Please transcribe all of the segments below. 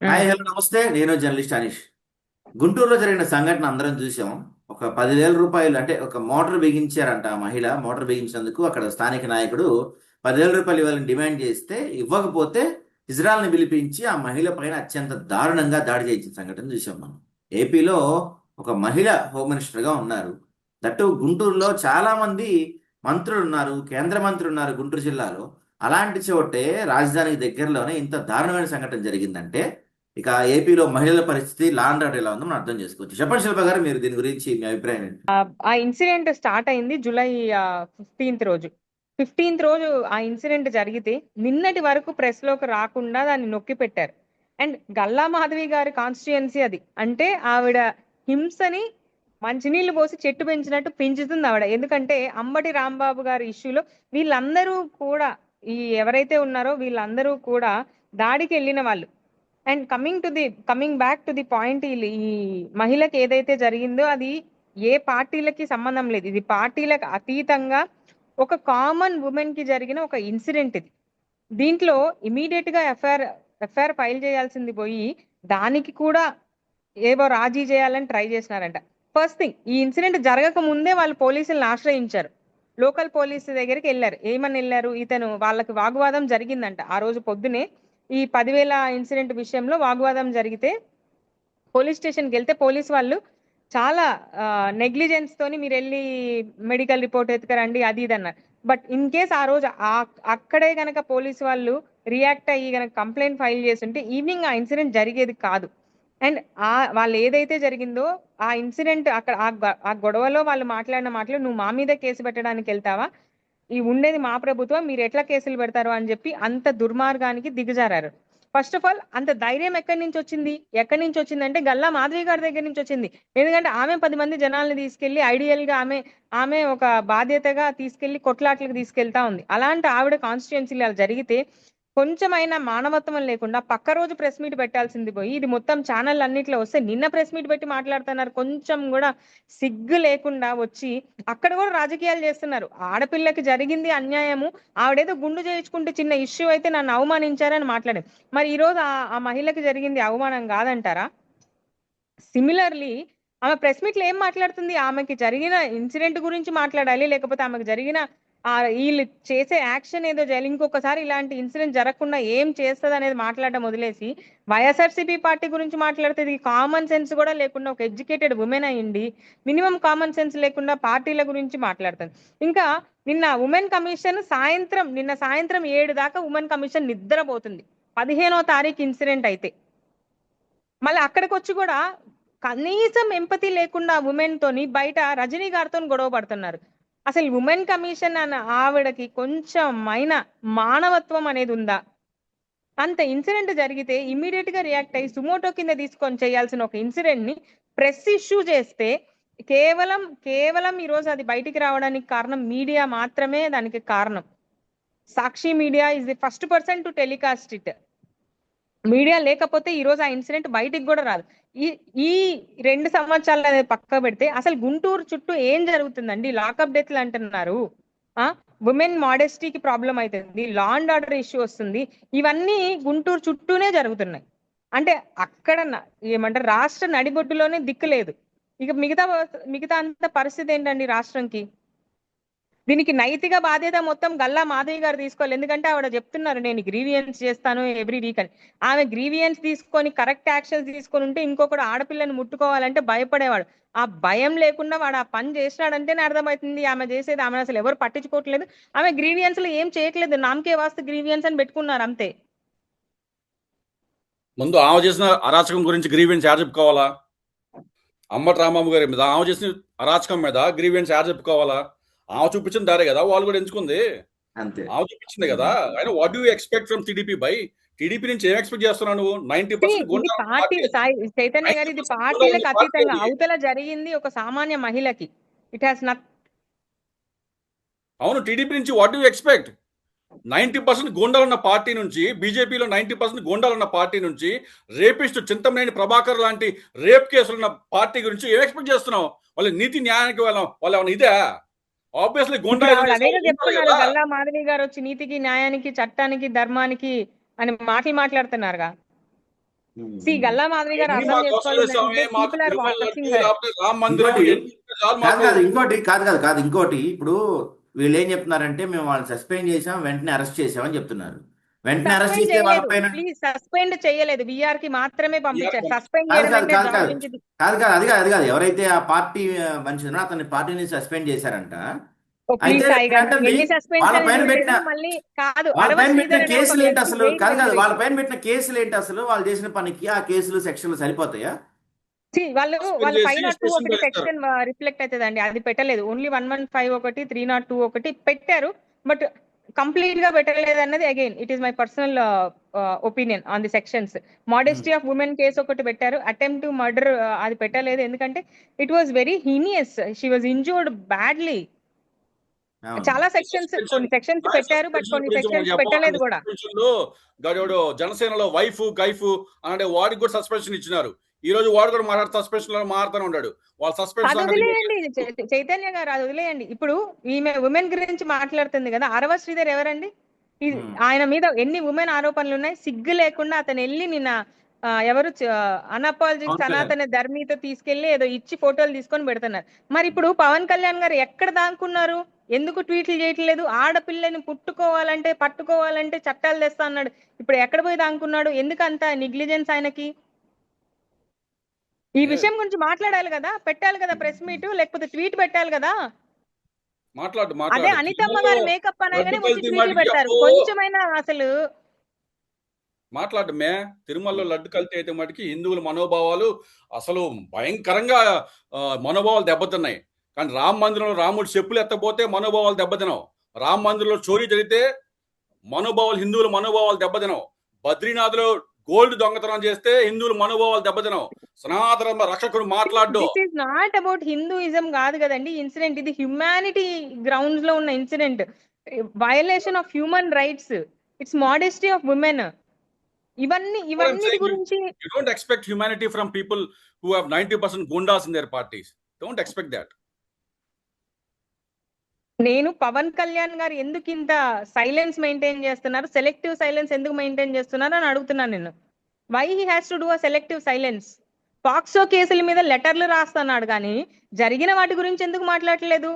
Hi హ్మ్. Hello నమస్తే. నేను జర్నలిస్ట్ అనీష్. గుంటూరులో జరిగిన సంఘటన అందరం చూసాం. ఒక 10,000 రూపాయలు అంటే ఒక మోటార్ బిగించారంట. ఆ మహిళ మోటార్ బిగించినందుకు అక్కడ స్థానిక నాయకుడు 10,000 రూపాయలు ఇవ్వాలని డిమాండ్ చేస్తే ఇవ్వకపోతే ఇజ్రాయల్ని పిలిపించి ఆ మహిళ పైన అత్యంత దారుణంగా దాడి చేయించిన సంఘటన చూసాం మనం. ఏపీలో ఒక మహిళ హోమ్ మినిస్టర్గా ఉన్నారు. దట్టు గుంటూరులో చాలా మంది మంత్రులు ఉన్నారు, కేంద్ర మంత్రులు ఉన్నారు గుంటూరు జిల్లాలో. అలాంటి చోటే రాజధానికి దగ్గరలోనే ఇంత దారుణమైన సంఘటన జరిగిందంటే ఇక ఏపీలో మహిళల పరిస్థితి లా అండ్ ఆర్డర్ ఎలా ఉందో మనం అర్థం చేసుకోవచ్చు. చెప్పండి శిల్ప గారు, మీరు దీని గురించి మీ అభిప్రాయం ఏంటి? ఆ ఇన్సిడెంట్ స్టార్ట్ అయింది జూలై 15th రోజు. 15th రోజు ఆ ఇన్సిడెంట్ జరిగితే నిన్నటి వరకు ప్రెస్ లోకి రాకుండా దాన్ని నొక్కి పెట్టారు. అండ్ గల్లా మాధవి గారి కాన్స్టిట్యుయెన్సీ అది. అంటే ఆవిడ హింసని మంచినీళ్లు పోసి చెట్టు పెంచినట్టు పెంచుతుంది ఆవిడ. ఎందుకంటే అంబటి రాంబాబు గారి ఇష్యూలో వీళ్ళందరూ కూడా, ఈ ఎవరైతే ఉన్నారో వీళ్ళందరూ కూడా దాడికి వెళ్ళిన వాళ్ళు. And coming back to the point, ఈ మహిళకి ఏదైతే జరిగిందో అది ఏ పార్టీలకి సంబంధం లేదు. ఇది పార్టీలకు అతీతంగా ఒక కామన్ ఉమెన్ కి జరిగిన ఒక ఇన్సిడెంట్ ఇది. దీంట్లో ఇమీడియట్ గా ఎఫ్ఐఆర్ ఫైల్ చేయాల్సింది పోయి దానికి కూడా ఏవో రాజీ చేయాలని ట్రై చేసినారంట. ఫస్ట్ థింగ్, ఈ ఇన్సిడెంట్ జరగక ముందే వాళ్ళు పోలీసులను ఆశ్రయించారు. లోకల్ పోలీసు దగ్గరికి వెళ్ళారు. ఏమని వెళ్ళారు, ఇతను వాళ్ళకి వాగ్వాదం జరిగిందంట ఆ రోజు పొద్దునే. ఈ 10,000 ఇన్సిడెంట్ విషయంలో వాగ్వాదం జరిగితే పోలీస్ స్టేషన్కి వెళ్తే పోలీస్ వాళ్ళు చాలా నెగ్లిజెన్స్ తోని మీరు వెళ్ళి మెడికల్ రిపోర్ట్ ఎత్తుకరండి అది ఇది అన్నారు. బట్ ఇన్ కేస్ ఆ రోజు అక్కడే గనక పోలీస్ వాళ్ళు రియాక్ట్ అయ్యి గనక కంప్లైంట్ ఫైల్ చేస్తుంటే ఈవినింగ్ ఆ ఇన్సిడెంట్ జరిగేది కాదు. అండ్ వాళ్ళు ఏదైతే జరిగిందో ఆ ఇన్సిడెంట్ అక్కడ ఆ గొడవలో వాళ్ళు మాట్లాడిన మాటలు, నువ్వు మా మీద కేసు పెట్టడానికి వెళ్తావా, ఈ ఉండేది మా ప్రభుత్వం, మీరు ఎట్లా కేసులు పెడతారు అని చెప్పి అంత దుర్మార్గానికి దిగజారారు. ఫస్ట్ ఆఫ్ ఆల్ అంత ధైర్యం ఎక్కడి నుంచి వచ్చింది అంటే గల్లా మాధవి గారి దగ్గర నుంచి వచ్చింది. ఎందుకంటే ఆమె 10 మంది జనాల్ని తీసుకెళ్లి ఐడియల్ గా ఆమె ఆమె ఒక బాధ్యతగా తీసుకెళ్లి కొట్లాట్లకు తీసుకెళ్తా ఉంది. అలాంటి ఆవిడ కాన్స్టిట్యుయెన్సీలు అలా జరిగితే కొంచెమైనా మానవత్వం లేకుండా పక్క రోజు ప్రెస్ మీట్ పెట్టాల్సింది పోయి ఇది మొత్తం ఛానల్ అన్నిట్లో వస్తే నిన్న ప్రెస్ మీట్ పెట్టి మాట్లాడుతున్నారు. కొంచెం కూడా సిగ్గు లేకుండా వచ్చి అక్కడ కూడా రాజకీయాలు చేస్తున్నారు. ఆడపిల్లకి జరిగింది అన్యాయము, ఆవిడేదో గుండు చేయించుకుంటే చిన్న ఇష్యూ అయితే నన్ను అవమానించారని మాట్లాడారు. మరి ఈ రోజు ఆ మహిళకి జరిగింది అవమానం కాదంటారా? సిమిలర్లీ ఆమె ప్రెస్ మీట్ లో ఏం మాట్లాడుతుంది, ఆమెకి జరిగిన ఇన్సిడెంట్ గురించి మాట్లాడాలి, లేకపోతే ఆమెకు జరిగిన వీళ్ళు చేసే యాక్షన్ ఏదో చేయాలి. ఇంకొకసారి ఇలాంటి ఇన్సిడెంట్ జరగకుండా ఏం చేస్తుంది అనేది మాట్లాడడం వదిలేసి వైఎస్ఆర్సీపీ పార్టీ గురించి మాట్లాడుతుంది. కామన్ సెన్స్ కూడా లేకుండా ఒక ఎడ్యుకేటెడ్ ఉమెన్ అయ్యింది, మినిమం కామన్ సెన్స్ లేకుండా పార్టీల గురించి మాట్లాడుతుంది. ఇంకా నిన్న సాయంత్రం 7 దాకా ఉమెన్ కమిషన్ నిద్రపోతుంది. 15వ తారీఖు ఇన్సిడెంట్ అయితే మళ్ళీ అక్కడికి వచ్చి కూడా కనీసం ఎంపతి లేకుండా ఉమెన్ తోని బయట రజనీ గారితో గొడవ పడుతున్నారు. అసలు ఉమెన్ కమిషన్ అన్న ఆవిడకి కొంచెమైనా మానవత్వం అనేది ఉందా? అంత ఇన్సిడెంట్ జరిగితే ఇమ్మీడియట్ గా రియాక్ట్ అయ్యి సుమోటో కింద తీసుకొని చేయాల్సిన ఒక ఇన్సిడెంట్ ని ప్రెస్ ఇష్యూ చేస్తే కేవలం కేవలం ఈ రోజు అది బయటికి రావడానికి కారణం మీడియా మాత్రమే. దానికి కారణం Sakshi media is the first person to telecast it. Media లేకపోతే ఈ రోజు ఆ ఇన్సిడెంట్ బయటికి కూడా రాదు. ఈ ఈ 2 సంవత్సరాలు అనేది పక్క పెడితే అసలు గుంటూరు చుట్టూ ఏం జరుగుతుందండి? లాకప్ డెత్లు అంటున్నారు. ఆ ఉమెన్ మోడెస్టీకి ప్రాబ్లం అవుతుంది, లా అండ్ ఆర్డర్ ఇష్యూ వస్తుంది. ఇవన్నీ గుంటూరు చుట్టూనే జరుగుతున్నాయి. అంటే అక్కడ ఏమంటారు, రాష్ట్ర నడిబొడ్డులోనే దిక్కు లేదు. ఇక మిగతా అంత పరిస్థితి ఏంటండి రాష్ట్రంకి? దీనికి నైతిక బాధ్యత మొత్తం గల్లా మాధవి గారు తీసుకోవాలి. ఎందుకంటే ఆవిడ చెప్తున్నారు నేను గ్రీవియన్స్ చేస్తాను ఎవ్రీ వీక్ అని. ఆమె గ్రీవియన్స్ తీసుకొని కరెక్ట్ యాక్షన్స్ తీసుకొని ఉంటే ఇంకొకడు ఆడపిల్లని ముట్టుకోవాలంటే భయపడేవాడు. ఆ భయం లేకుండా వాడు ఆ పని చేసినాడంటేనే అర్థమవుతుంది ఆమె చేసేది. ఆమె అసలు ఎవరు పట్టించుకోవట్లేదు, ఆమె గ్రీవియన్స్ లో ఏం చేయట్లేదు, నామకే వాస్తు గ్రీవియన్స్ అని పెట్టుకున్నారు అంతే. ముందు ఆమె చేసిన అరాచకం గురించి గ్రీవెన్స్ యాడ్ చెప్పుకోవాలా? అంబటి రాంబాబు గారి మీద ఆమె చేసిన అరాచకం మీద గ్రీవెన్స్ యాడ్ చెప్పుకోవాలా? ఆమె చూపించిన దారే కదా వాళ్ళు కూడా ఎంచుకుంది. అంతే. ఆమె చూపించింది కదా. ఆయన what do expect from TDP by? TDP నుంచి ఏం ఎక్స్పెక్ట్ చేస్తున్నావు నువ్వు? 90% ఇది గుండా ఉన్న పార్టీ పార్టీ అది. సాయి చైతన్య గారు, ఇది 90% గుండా ఉన్న పార్టీలకు పార్టీ అతీతంగా అది. అవతల జరిగింది ఒక సామాన్య మహిళకి. It has nothing. అవును, టీడీపీ నుంచి వాట్ డూ ఎక్స్పెక్ట్? 90% గూండాలు ఉన్న పార్టీ నుంచి, బీజేపీలో 90% గూండాలు ఉన్న పార్టీ నుంచి, రేపిస్ట్ చింతమనేని ప్రభాకర్ లాంటి రేప్ కేసులు ఉన్న పార్టీ గురించి ఏం ఎక్స్పెక్ట్ చేస్తున్నావు? వాళ్ళ నీతి న్యాయానికి వాళ్ళు ఏమన్నా ఇదే? ఆబ్వియస్లీ ఇప్పుడు గూండాయిజం ఆవిడ చేసే అదేగా వాళ్ళు ఉంటారు చెప్తున్నారు, కదా. గల్లా మాధవి గారు వచ్చి నీతికి న్యాయానికి చట్టానికి ధర్మానికి అని మాటలు మాట్లాడుతున్నారుగా. సి గల్లా మాధవి గారు ఎన్ని అర్థం మాకు అవసరం లేదు చేసుకోవాలి స్వామి, మాకు people are Tirumala watching laddu, లేకపోతే రామ మందిరం ఇంకోటి ఎన్ని చాలు కాదు మాకు. కాదు ఇంకోటి కాదు ఇంకోటి ఇప్పుడు వీళ్ళు ఏం చెప్తున్నారంటే మేము వాళ్ళని సస్పెండ్ చేసాం వెంటనే అరెస్ట్ చేసామని చెప్తున్నారు. వెంటనే అరెస్ట్ సస్పెండ్ చేస్తే వాళ్ళ చేయలేదు, పైన ప్లీజ్ సస్పెండ్ చేయలేదు, విఆర్ కి మాత్రమే పంపించారు. సస్పెండ్ కాదు చేయడం కాదు అంటే కాదు జాబ్ కాదు నుంచి కాదు కాదు అది కాదు ఎవరైతే ఆ పార్టీ మనిషి ఉన్నారో అతని పార్టీని సస్పెండ్ చేశారంట. ఓ ప్లీజ్ అయితే సాయి గారు, ఏంటండి ఎన్ని వాళ్ళ సస్పెన్షన్ పైన పెట్టిన చూడలేదు. మళ్ళీ కాదు వాళ్ళ అరవ పైన పెట్టిన శ్రీధర్ అనే ఒక కేసులు ఏంటి వ్యక్తి అసలు జైలు కాదు వాళ్ళ వెళ్ళిపోయి పైన పెట్టిన కేసులు ఏంటి అసలు వాళ్ళు చేసిన పనికి ఆ కేసులు సెక్షన్లు సరిపోతాయా? వాళ్ళు సస్పెండ్ చేసి 502 స్టేషన్ ఒకటి వేస్తారు. సెక్షన్ రిఫ్లెక్ట్ అవుతుందండి, అది పెట్టలేదు. ఓన్లీ 115 ఒకటి 302 ఒకటి పెట్టారు, బట్ కంప్లీట్ గా పెట్టలేదు అన్నది again it is my personal opinion on the sections. Modesty of women case ఒకటి పెట్టారు, అటెంప్ట్ టు మర్డర్ అది పెట్టలేదు, ఎందుకంటే it was very heinous, she was injured badly. అవును చాలా సెక్షన్స్, సస్పెన్షన్ కొన్ని సెక్షన్స్ పెట్టారు బట్ సస్పెన్షన్ కొన్ని గురించి మనం సెక్షన్స్ పెట్టలేదు చెప్పాలండి. కూడా. సస్పెన్షన్ లో గాడు జనసేనలో వైఫ్ గైఫ్ అంటే వాడికి కూడా సస్పెన్షన్ ఇచ్చినారు. ఈ రోజు వాడు కూడా సస్పెన్షన్ లో మారుతూనే ఉన్నాడు. వాళ్ళ అది సస్పెన్షన్ వదిలేయండి చైతన్య గారు, అది వదిలేయండి. ఇప్పుడు ఈమె ఉమెన్ గురించి మాట్లాడుతుంది కదా, అరవ శ్రీధర్ ఎవరండి? ఆయన మీద ఎన్ని ఉమెన్ ఆరోపణలు ఉన్నాయి, సిగ్గు లేకుండా అతను వెళ్ళి నిన్న ఎవరు అన్అపాలజిక్ సనాతన ధర్మితో తీసుకెళ్లి ఏదో ఇచ్చి ఫోటోలు తీసుకొని పెడుతున్నారు. మరి ఇప్పుడు పవన్ కళ్యాణ్ గారు ఎక్కడ దాక్కున్నారు? ఎందుకు ట్వీట్లు చేయట్లేదు? ఆడపిల్లని పట్టుకోవాలంటే చట్టాలు తెస్తా అన్నాడు, ఇప్పుడు ఎక్కడ పోయి దాక్కున్నాడు? ఎందుకు అంత నెగ్లిజెన్స్ ఆయనకి? ఈ విషయం గురించి మాట్లాడాలి కదా, పెట్టాలి కదా ప్రెస్ మీట్, లేకపోతే ట్వీట్ పెట్టాలి కదా. అదే అనితమ్మ గారి మేకప్ అనగానే వచ్చి ట్వీట్లు పెడతారు. కొంచెమైనా అసలు మాట్లాడమే. తిరుమలలో లడ్డు కల్తీ అయితే మటుకి హిందువుల మనోభావాలు అసలు భయంకరంగా మనోభావాలు దెబ్బతిన్నాయి. కానీ రామ మందిరంలో రాముడు చెప్పులు ఎత్తపోతే మనోభావాలు దెబ్బతినవు. రామ మందిరంలో చోరీ జరిగితే హిందువుల మనోభావాలు దెబ్బతినవు. బద్రీనాథ్లో గోల్డ్ దొంగతనం చేస్తే హిందువుల మనోభావాలు దెబ్బతినవు. సనాతన రక్షకుడు మాట్లాడు. This is not about Hinduism కాదు కదండి ఇన్సిడెంట్, ఇది హ్యుమానిటీ గ్రౌండ్స్ లో ఉన్న incident, violation of human rights, it's modesty of women. ఇవన్నీ గురించి You don't expect humanity from people who have 90% gundas in their parties. Don't expect that. నేను పవన్ కళ్యాణ్ గారు ఎందుకు ఇంత సైలెన్స్ మెయింటైన్ చేస్తున్నారు, సెలెక్టివ్ సైలెన్స్ ఎందుకు మెయింటైన్ చేస్తున్నారు అని అడుగుతున్నాను నేను. Why he has to do a selective silence? POCSO కేసుల మీద లెటర్లు రాస్తున్నాడు కానీ జరిగిన వాటి గురించి ఎందుకు మాట్లాడలేదు?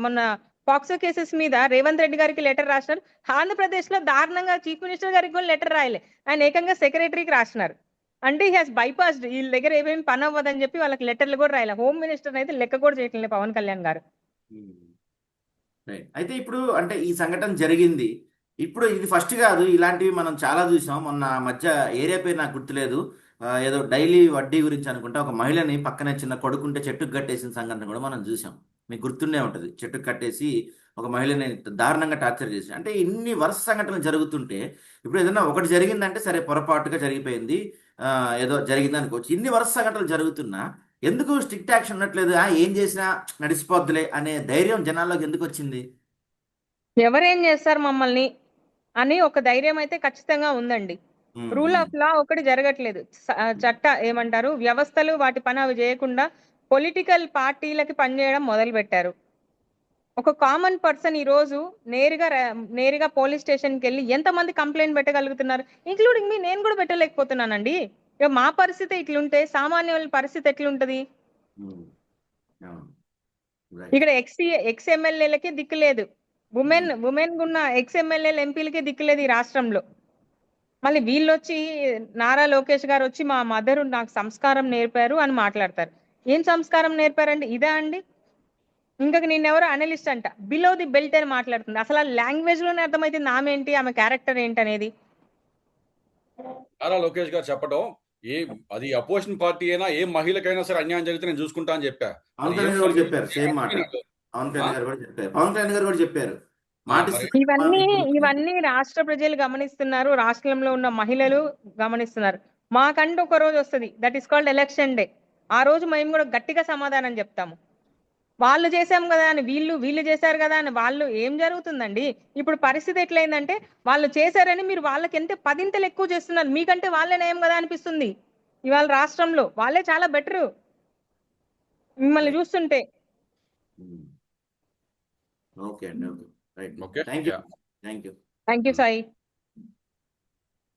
మొన్న పాక్సో కేసెస్ మీద రేవంత్ రెడ్డి గారికి లెటర్ రాసినారు. ఆంధ్రప్రదేశ్ లో దారుణంగా చీఫ్ మినిస్టర్ గారికి కూడా లెటర్ రాయలే, ఆయన ఏకంగా సెక్రటరీకి రాసినారు. అంటే హీ హాస్ బైపాస్డ్, వీళ్ళ దగ్గర ఏమేమి పని అవ్వదని చెప్పి వాళ్ళకి లెటర్లు కూడా రాయలే. హోమ్ మినిస్టర్ అయితే లెక్క కూడా చేయట్లేదు పవన్ కళ్యాణ్ గారు. అయితే ఇప్పుడు అంటే ఈ సంఘటన జరిగింది, ఇప్పుడు ఇది ఫస్ట్ కాదు, ఇలాంటివి మనం చాలా చూసాం. మొన్న మధ్య ఏరియా పేరు నాకు గుర్తులేదు, ఏదో డైలీ వడ్డీ గురించి అనుకుంటా ఒక మహిళని పక్కనే చిన్న కొడుకుంటే చెట్టుకు కట్టేసిన సంఘటన కూడా మనం చూసాం. మీకు గుర్తుండే ఉంటుంది, చెట్టుకు కట్టేసి ఒక మహిళని దారుణంగా టార్చర్ చేసి. అంటే ఇన్ని వరుస సంఘటనలు జరుగుతుంటే ఇప్పుడు ఏదైనా ఒకటి జరిగిందంటే సరే పొరపాటుగా జరిగిపోయింది, ఏదో జరిగింది అనుకోవచ్చు. ఇన్ని వరుస సంఘటనలు జరుగుతున్నా ఎందుకు స్ట్రిక్ట్ యాక్షన్ ఉండట్లేదు? ఏం చేసినా నడిచిపోద్దులే అనే ధైర్యం జనాల్లోకి ఎందుకు వచ్చింది? ఎవరేం చేస్తారు మమ్మల్ని అని ఒక ధైర్యం అయితే ఖచ్చితంగా ఉందండి. రూల్ ఆఫ్ లా ఒకటి జరగట్లేదు, ఏమంటారు, వ్యవస్థలు వాటి పని అవి చేయకుండా పొలిటికల్ పార్టీలకి పనిచేయడం మొదలు పెట్టారు. ఒక కామన్ పర్సన్ ఈ రోజు నేరుగా పోలీస్ స్టేషన్కి వెళ్ళి ఎంతమంది కంప్లైంట్ పెట్టగలుగుతున్నారు? ఇంక్లూడింగ్ మీ, నేను కూడా పెట్టలేకపోతున్నానండి. ఇక మా పరిస్థితి ఇట్లుంటే సామాన్య వాళ్ళ పరిస్థితి ఎట్లుంటది? ఇక్కడ ఎక్స్ ఎమ్మెల్యేలకి దిక్కు లేదు, ఉమెన్ ఉన్న ఎక్స్ ఎమ్మెల్యేలు ఎంపీలకి దిక్కు లేదు ఈ రాష్ట్రంలో. మళ్ళీ వీళ్ళు వచ్చి నారా లోకేష్ గారు వచ్చి మా మదర్ నాకు సంస్కారం నేర్పారు అని మాట్లాడతారు. ఏం సంస్కారం నేర్పారండి? ఇదా అండి? ఇంకొక నిన్నెవరో అనలిస్ట్ అంట బిలో ది బెల్ట్ అని మాట్లాడుతుంది. అసలు ఆ లాంగ్వేజ్ లోనే అర్థమైతుంది ఆమె ఏంటి, ఆమె క్యారెక్టర్ ఏంటి అనేది. నారా లోకేష్ గారు చెప్పడం, అది అపోజిషన్ పార్టీ అయినా ఏ మహిళకైనా సరే అన్యాయం జరిగితే నేను చూసుకుంటా అని చెప్పారు. పవన్ కళ్యాణ్ గారు చెప్పారు సేమ్ మాట. పవన్ కళ్యాణ్ గారు కూడా చెప్పారు. ఇవన్నీ రాష్ట్ర ప్రజలు గమనిస్తున్నారు, రాష్ట్రంలో ఉన్న మహిళలు గమనిస్తున్నారు. మాకంటూ ఒక రోజు వస్తుంది, that is called election day. ఆ రోజు మేము కూడా గట్టిగా సమాధానం చెప్తాము. వాళ్ళు చేసాం కదా అని వీళ్ళు చేశారు కదా అని వాళ్ళు. ఏం జరుగుతుందండి ఇప్పుడు? పరిస్థితి ఎట్లయిందంటే వాళ్ళు చేశారని మీరు వాళ్ళకి ఎంత పదింతలు ఎక్కువ చేస్తున్నారు. మీకంటే వాళ్ళే నయం కదా అనిపిస్తుంది. ఇవాళ రాష్ట్రంలో వాళ్ళే చాలా బెటరు మిమ్మల్ని చూస్తుంటే. ఓకే అండి, okay, right, okay, thank you Sai.